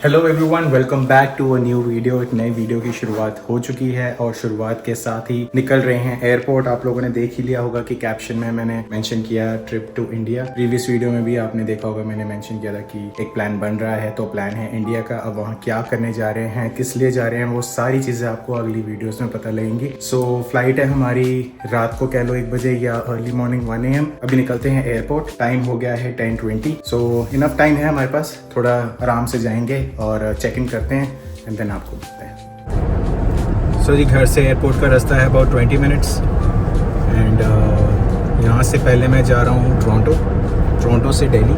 Hello everyone, welcome back to a new video. एक नई video की शुरुआत हो चुकी है और शुरुआत के साथ ही निकल रहे हैं एयरपोर्ट। आप लोगों ने देख ही लिया होगा कि कैप्शन में मैंने मेंशन किया trip to India. Previous video में भी आपने देखा होगा, मैंने मेंशन किया था कि एक प्लान बन रहा है। तो प्लान है इंडिया का। अब वहाँ क्या करने जा रहे हैं, किस लिए जा रहे हैं, वो सारी चीज़ें आपको अगली वीडियोज़ में पता लगेंगी। सो फ्लाइट है हमारी रात को, कह लो 1 बजे या अर्ली मॉर्निंग 1 AM। अभी निकलते हैं एयरपोर्ट। टाइम हो गया है 10:20। सो इनफ टाइम है हमारे पास, थोड़ा आराम से जाएंगे और चेक इन करते हैं एंड देन आपको मिलते हैं। सो जी, घर से एयरपोर्ट का रास्ता है अबाउट 20 मिनट्स एंड यहाँ से पहले मैं जा रहा हूँ टोरंटो से दिल्ली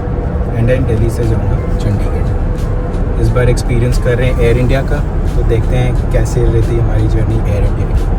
एंड देन दिल्ली से जाऊँगा चंडीगढ़। इस बार एक्सपीरियंस कर रहे हैं एयर इंडिया का, तो देखते हैं कैसे रहती है हमारी जर्नी एयर इंडिया की।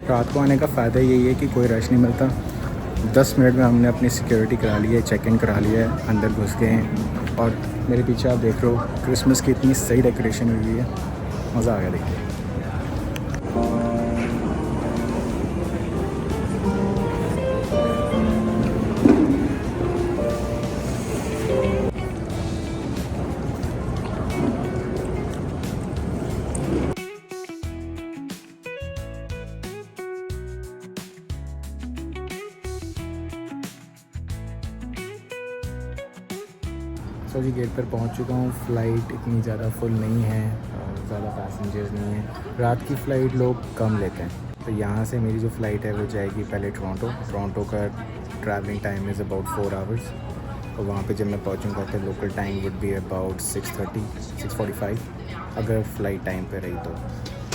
रात को आने का फ़ायदा यही है कि कोई रश नहीं मिलता। 10 मिनट में हमने अपनी सिक्योरिटी करा ली है, चेक इन करा लिया है, अंदर घुस गए हैं। और मेरे पीछे आप देख रहे हो क्रिसमस की इतनी सही डेकोरेशन हुई है, मज़ा आ गया देख के। सो जी, गेट पर पहुंच चुका हूँ। फ़्लाइट इतनी ज़्यादा फुल नहीं है और ज़्यादा पैसेंजर्स नहीं हैं। रात की फ़्लाइट लोग कम लेते हैं। तो यहाँ से मेरी जो फ़्लाइट है वो जाएगी पहले टोरंटो का travelling time is about 4 hours. और वहाँ पे जब मैं पहुँचूँगा तो local time would be about 6:30 6:45 अगर फ़्लाइट टाइम पे रही तो।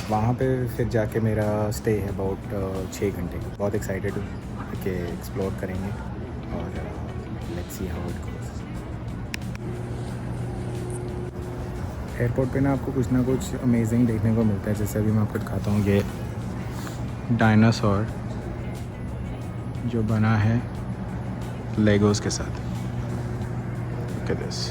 वहाँ पे फिर जाके मेरा स्टे है अबाउट 6 घंटे। बहुत एक्साइटेड हूँ कि एक्सप्लोर करेंगे और let's see how it goes. Airport पे ना आपको कुछ ना कुछ अमेजिंग देखने को मिलता है। जैसे अभी मैं आपको दिखाता हूँ, ये डायनासोर जो बना है लेगोस के साथ। Look at this.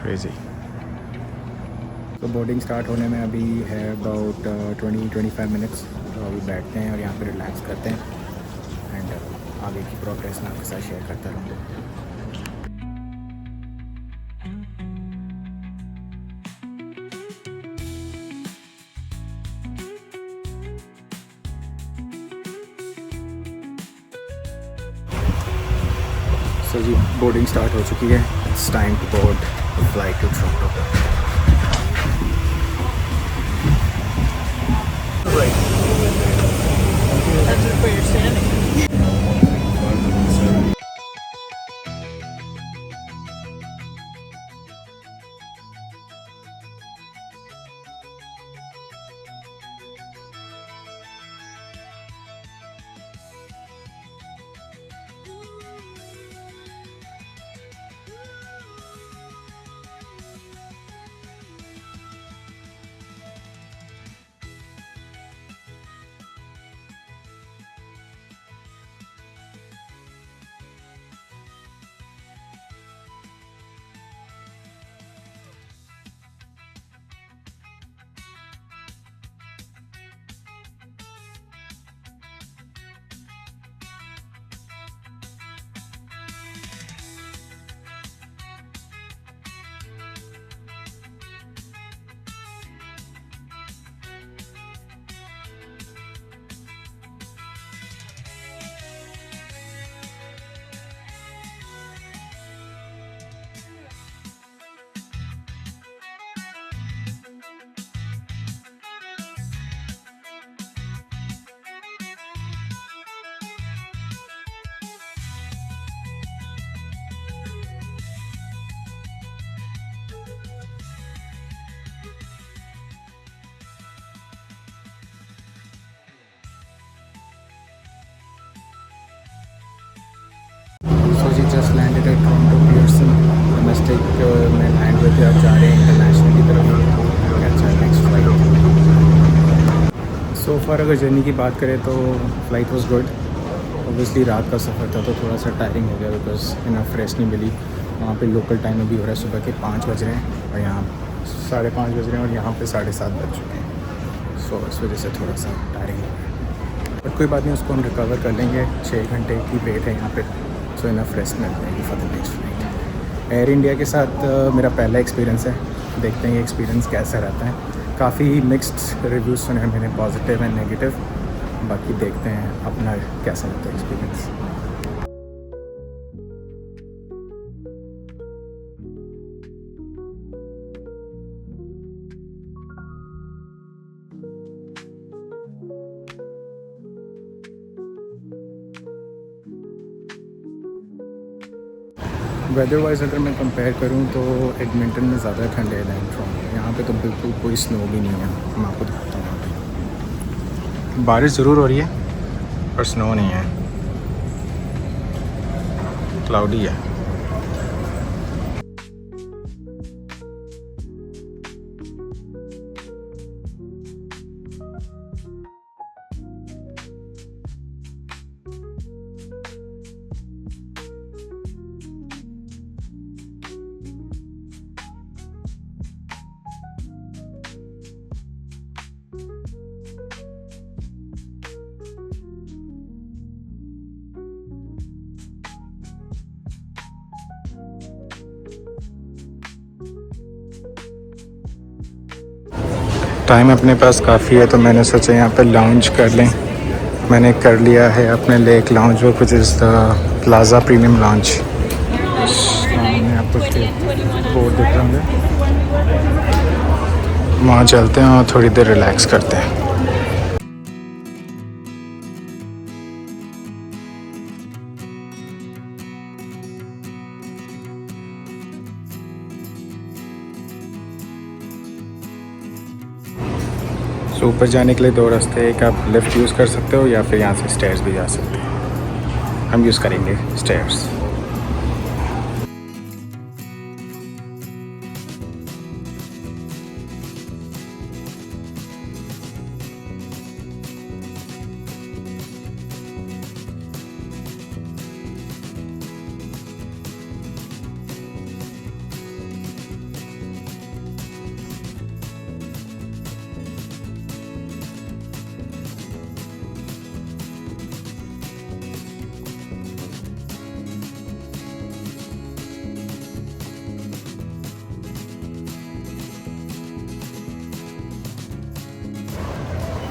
क्रेजी। तो बोर्डिंग स्टार्ट होने में अभी है अबाउट 20-25 मिनट्स। तो अभी बैठते हैं और यहाँ पे रिलैक्स करते हैं एंड आगे की प्रोग्रेस मैं आपके साथ शेयर करता रहूँगा। सो जी, बोर्डिंग स्टार्ट हो चुकी है। It's time to board flight to Toronto. That's just where you're standing. Just landed at Toronto Pearson domestic में लैंड हुए थे, अब जा रहे हैं इंटरनेशनल की तरफ। अच्छा नेक्स्ट फ्लाइट। सो फार अगर जर्नी की बात करें तो फ़्लाइट वॉज गुड। ऑब्वियसली रात का सफ़र था तो थोड़ा सा टायरिंग हो गया बिकॉज इनफ रेस्ट नहीं मिली। वहाँ पे लोकल टाइम अभी हो रहा है सुबह के 5 बज रहे हैं और यहाँ 5:30 बज रहे हैं और यहाँ पे 7:30 बज चुके हैं। सो इस वजह से थोड़ा सा टायरिंग हो गया, बट कोई बात नहीं, उसको हम रिकवर कर लेंगे। 6 घंटे की वेट है यहाँ पे, सो इनफ रेस्ट मिल जाएगी for the next flight. Air India के साथ मेरा पहला एक्सपीरियंस है, देखते हैं ये एक्सपीरियंस कैसा रहता है। काफ़ी मिक्स्ड रिव्यूज़ सुने हैं मैंने, पॉजिटिव एंड नेगेटिव। बाकी देखते हैं अपना कैसा रहता है एक्सपीरियंस। वेदर वाइज अगर मैं कंपेयर करूं तो एडमिंटन में ज़्यादा ठंड है दैन टोरंटो। यहाँ पे तो बिल्कुल कोई स्नो भी नहीं है। मैं आपको दिखाता हूँ, यहाँ पे बारिश ज़रूर हो रही है पर स्नो नहीं है, क्लाउडी है। टाइम अपने पास काफ़ी है तो मैंने सोचा यहाँ पे लाउंज कर लें। मैंने कर लिया है अपने लेक लाउंज, वो कुछ इस प्लाज़ा प्रीमियम लाउंज। आपको बोर्ड दिख रहा होंगे, वहाँ चलते हैं और थोड़ी देर रिलैक्स करते हैं। सो ऊपर जाने के लिए 2 रास्ते हैं, एक आप लिफ्ट यूज़ कर सकते हो या फिर यहाँ से स्टेयर्स भी जा सकते हैं। हम यूज़ करेंगे स्टेयर्स।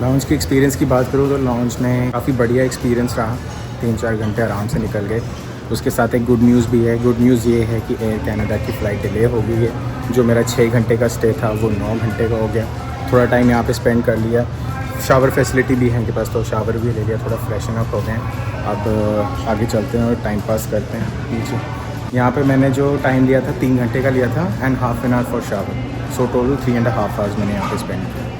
लाउंज की एक्सपीरियंस की बात करूँ तो लाउंज में काफ़ी बढ़िया एक्सपीरियंस रहा। 3-4 घंटे आराम से निकल गए। उसके साथ एक गुड न्यूज़ भी है। गुड न्यूज़ ये है कि एयर कनाडा की फ़्लाइट डिले हो गई है। जो मेरा 6 घंटे का स्टे था वो 9 घंटे का हो गया। थोड़ा टाइम यहाँ पे स्पेंड कर लिया। शावर फैसिलिटी भी है इनके पास, तो शावर भी ले लिया, थोड़ा फ्रेशन अप हो गए। अब आगे चलते हैं और टाइम पास करते हैं नीचे। यहाँ पे मैंने जो टाइम लिया था 3 घंटे का लिया था and half an hour for shower. So total 3.5 hours मैंने यहाँ पे स्पेंड किया।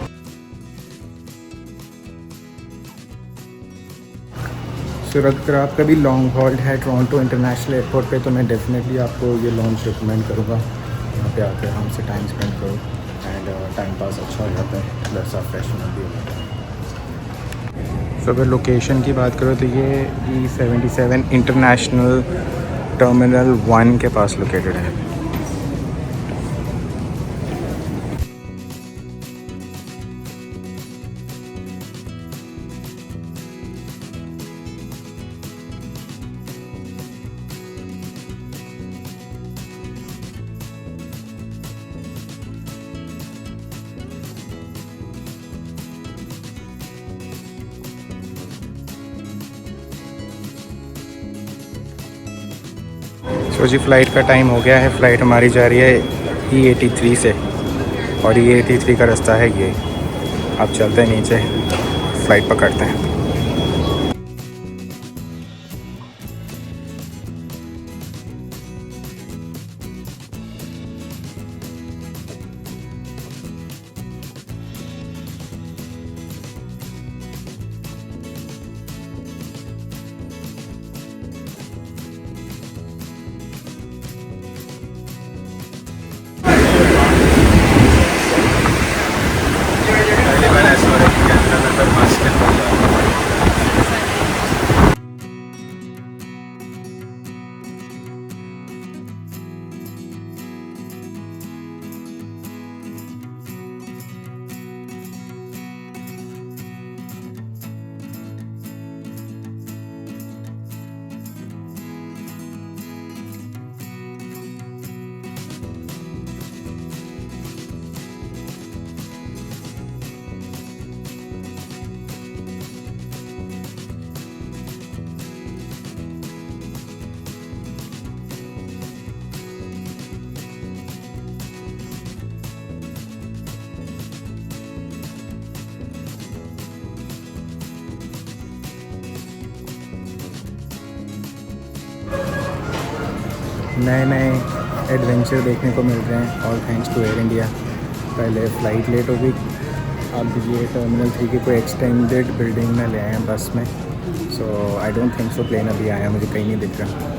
सो अगर आप कभी लॉन्ग हॉल है टोरंटो इंटरनेशनल एयरपोर्ट पे तो मैं डेफिनेटली आपको ये लॉन्च रिकमेंड करूँगा। यहाँ पे आकर आराम से टाइम स्पेंड करो एंड टाइम पास अच्छा हो जाता है, प्लस आप फ्रेशन अप भी हो जाता है। सो अगर लोकेशन की बात करो तो ये E77 इंटरनेशनल टर्मिनल 1 के पास लोकेटेड है। सो जी फ़्लाइट का टाइम हो गया है। फ़्लाइट हमारी जा रही है E83 से और E83 का रास्ता है ये। अब चलते हैं नीचे, फ़्लाइट पकड़ते हैं। नए नए एडवेंचर देखने को मिल रहे हैं all thanks to Air India. पहले फ़्लाइट लेट हो गई, अब ये टर्मिनल 3 की कोई एक्सटेंडेड बिल्डिंग में ले आए हैं बस में। So I don't think so plane अभी आया, मुझे कहीं नहीं दिख रहा।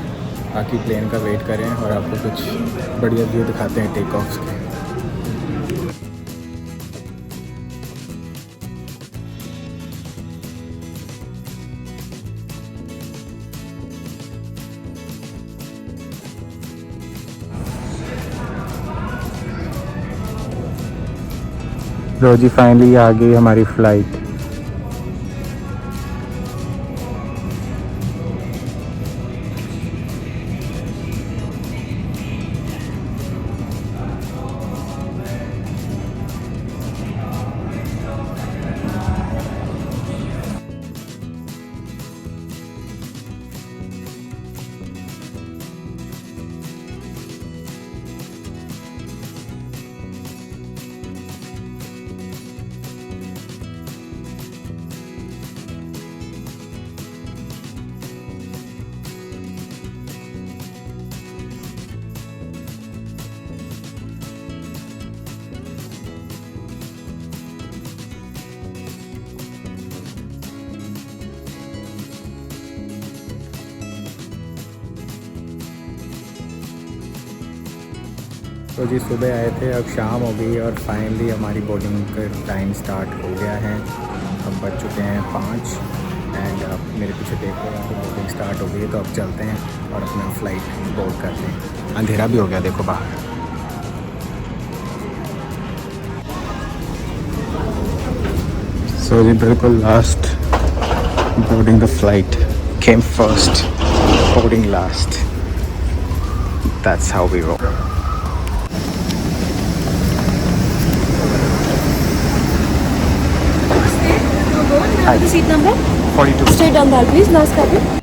बाकी प्लेन का वेट करें और आपको कुछ बढ़िया व्यू दिखाते हैं टेक ऑफ्स के। लो जी, फाइनली आ गई हमारी फ़्लाइट। तो जी सुबह आए थे, अब शाम हो गई और फाइनली हमारी बोर्डिंग का टाइम स्टार्ट हो गया है। अब बज चुके हैं 5 एंड अब मेरे पीछे देख रहे हैं कि बोर्डिंग स्टार्ट हो गई है। तो अब चलते हैं और अपना फ़्लाइट बोर्ड करते हैं। अंधेरा भी हो गया देखो बाहर। सो जी बिल्कुल last boarding the flight, came first boarding last, that's how we roll. The seat number? 42। Straight down the aisle, please. Last cabin.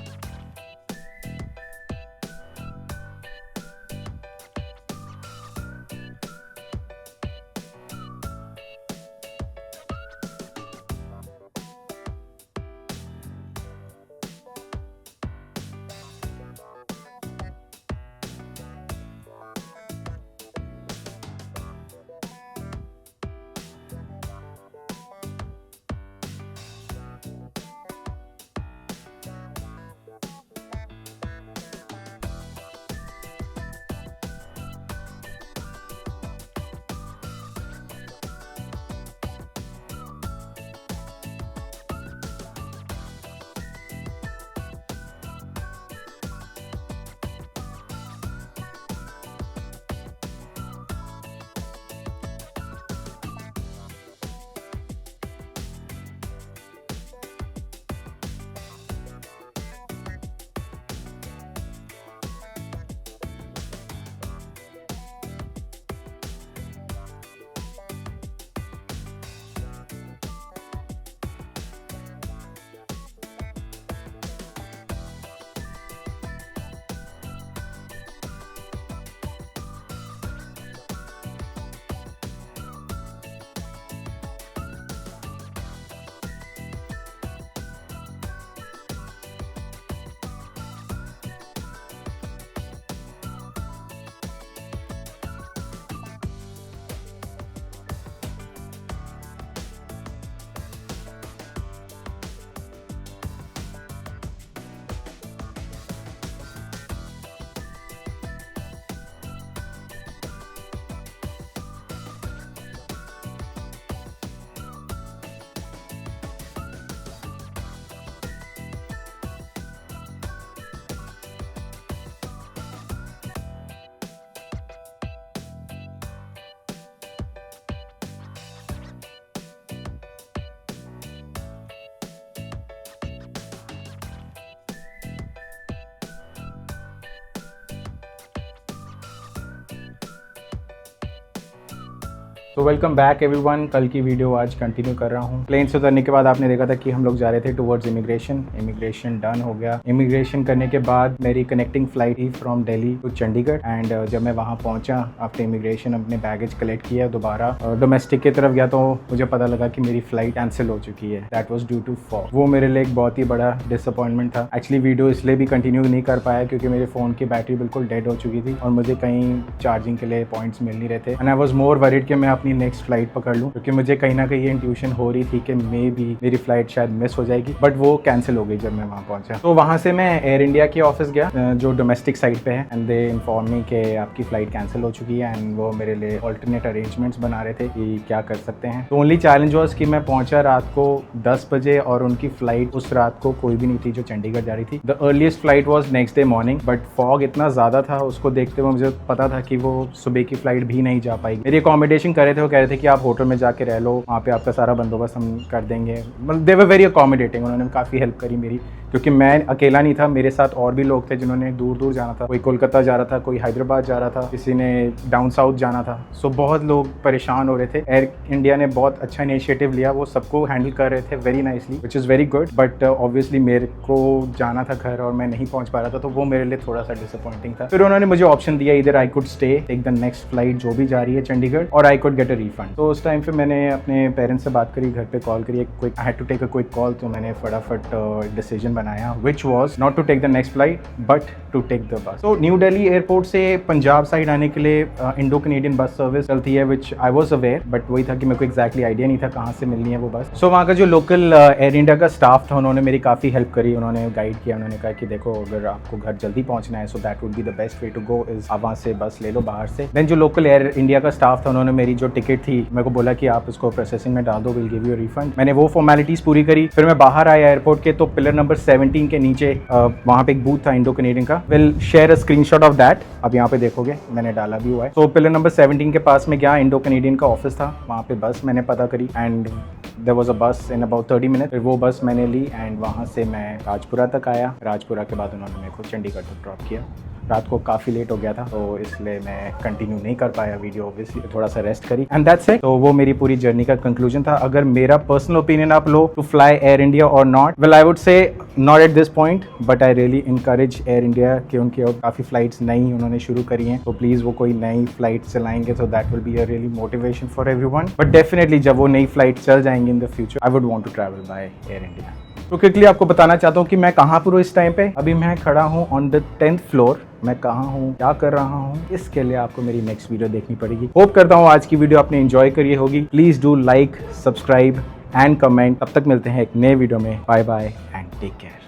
तो वेलकम बैक एवरीवन। कल की वीडियो आज कंटिन्यू कर रहा हूँ। प्लेन से उतरने के बाद आपने देखा था कि हम लोग जा रहे थे टुवर्ड्स इमिग्रेशन डन हो गया। इमिग्रेशन करने के बाद मेरी कनेक्टिंग फ्लाइट थी from Delhi to Chandigarh and जब मैं वहाँ पहुँचा आफ्टर इमिग्रेशन अपने बैगेज कलेक्ट किया दोबारा डोमेस्टिक की तरफ गया तो मुझे पता लगा कि मेरी फ्लाइट कैंसिल हो चुकी है। That was due to fog. वो मेरे लिए एक बहुत ही बड़ा डिसअपॉइंटमेंट था। एक्चुअली वीडियो इसलिए भी कंटिन्यू नहीं कर पाया क्योंकि मेरे फ़ोन की बैटरी बिल्कुल डेड हो चुकी थी और मुझे कहीं चार्जिंग के लिए पॉइंट्स मिल नहीं रहे थे and I was more worried कि मैं अपनी नेक्स्ट फ्लाइट पकड़ लूँ क्योंकि मुझे कहीं ना कहीं ये इंट्यूशन हो रही थी कि मे बी मेरी फ्लाइट शायद मिस हो जाएगी, बट वो कैंसिल हो गई जब मैं वहाँ पहुँचा। तो वहाँ से मैं एयर इंडिया के ऑफिस गया जो डोमेस्टिक साइड पे है एंड दे इन्फॉर्म मी कि आपकी फ़्लाइट कैंसिल हो चुकी है एंड वो मेरे लिए ऑल्टरनेट अरेंजमेंट्स बना रहे थे कि क्या कर सकते हैं। तो ओनली चैलेंज वॉज कि मैं पहुँचा रात को 10 बजे और उनकी फ़्लाइट उस रात को कोई भी नहीं थी जो चंडीगढ़ जा रही थी। The earliest flight was next day morning, but fog इतना ज़्यादा था उसको देखते हुए मुझे पता था कि वो सुबह की फ़्लाइट भी नहीं जा पाएगी। मेरी अकोमोडेशन कर रहे थे, वो कह रहे थे कि आप होटल में जाके रह लो, वहाँ पे आपका सारा बंदोबस्त हम कर देंगे। मतलब दे वर वेरी अकोमोडेटिंग, उन्होंने काफ़ी हेल्प करी मेरी क्योंकि मैं अकेला नहीं था, मेरे साथ और भी लोग थे जिन्होंने दूर दूर जाना था। कोई कोलकाता जा रहा था, कोई हैदराबाद जा रहा था, किसी ने डाउन साउथ जाना था। सो बहुत लोग परेशान हो रहे थे। एयर इंडिया ने बहुत अच्छा इनिशिएटिव लिया, वो सबको हैंडल कर रहे थे very nicely which is very good. But obviously मेरे को जाना था घर और मैं नहीं पहुँच पा रहा था, तो वो मेरे लिए थोड़ा सा डिसअपॉइंटिंग था। फिर उन्होंने मुझे ऑप्शन दिया इधर I could stay, take the next flight जो भी जा रही है चंडीगढ़, और I could get a refund. तो उस टाइम पे मैंने अपने पेरेंट्स से बात करी, घर पे कॉल करी, I had to take a quick call. तो मैंने फटाफट डिसीजन बनाया which was not to take the next flight but to take the bus. So new Delhi airport से पंजाब साइड आने के लिए इंडो कनेडियन बस सर्विस चलती है which I was aware, but वही था कि मेरे को exactly आइडिया नहीं था कहाँ से मिलनी है वो बस। So वहाँ का जो लोकल एयर इंडिया का स्टाफ था उन्होंने मेरी काफ़ी हेल्प करी, उन्होंने गाइड किया। उन्होंने कहा कि देखो अगर आपको घर जल्दी पहुँचना है so that would be the best way to go is आप वहाँ से बस ले लो बाहर से। देन जो लोकल एयर इंडिया का स्टाफ था उन्होंने मेरी जो टिकट थी मेरे को बोला कि आप इसको प्रोसेसिंग में डाल दो, विल गिव यू रिफंड। मैंने वो फॉर्मेलिटीज़ पूरी करी। फिर मैं बाहर आया एयरपोर्ट के, तो पिलर नंबर 17 के नीचे वहाँ पे एक बूथ था इंडो कनेडियन का। Will share a screenshot of that, अब यहाँ पे देखोगे मैंने डाला भी हुआ है। तो पिलर नंबर 17 के पास में गया, इंडो कनेडियन का ऑफिस था, वहाँ पे बस मैंने पता करी एंड देयर वाज अ बस इन अबाउट 30 मिनट। फिर वो बस मैंने ली एंड वहाँ से मैं राजपुरा तक आया। राजपुरा के बाद उन्होंने मेरे को चंडीगढ़ तक ड्रॉप किया। रात को काफ़ी लेट हो गया था तो इसलिए मैं कंटिन्यू नहीं कर पाया वीडियो, ऑब्वियसली थोड़ा सा रेस्ट करी एंड दैट्स इट। तो वो मेरी पूरी जर्नी का कंक्लूजन था। अगर मेरा पर्सनल ओपिनियन आप लो टू फ्लाई एयर इंडिया और not, well I would say not at this point, but I really encourage air India कि उनकी और काफ़ी फ्लाइट्स नई उन्होंने शुरू करी हैं। तो प्लीज़ वो कोई नई फ्लाइट चलाएंगे तो that will be a really motivation for everyone. But definitely जब वो नई फ्लाइट चल जाएंगी in the future, I would want to travel by Air India. तो क्विकली आपको बताना चाहता हूँ कि मैं कहाँ पर हूँ इस टाइम पे। अभी मैं खड़ा हूँ ऑन द 10th फ्लोर। मैं कहाँ हूँ, क्या कर रहा हूँ, इसके लिए आपको मेरी नेक्स्ट वीडियो देखनी पड़ेगी। होप करता हूँ आज की वीडियो आपने एंजॉय करी होगी। Please do like, subscribe and comment. तब तक मिलते हैं एक नए वीडियो में। Bye bye and take care.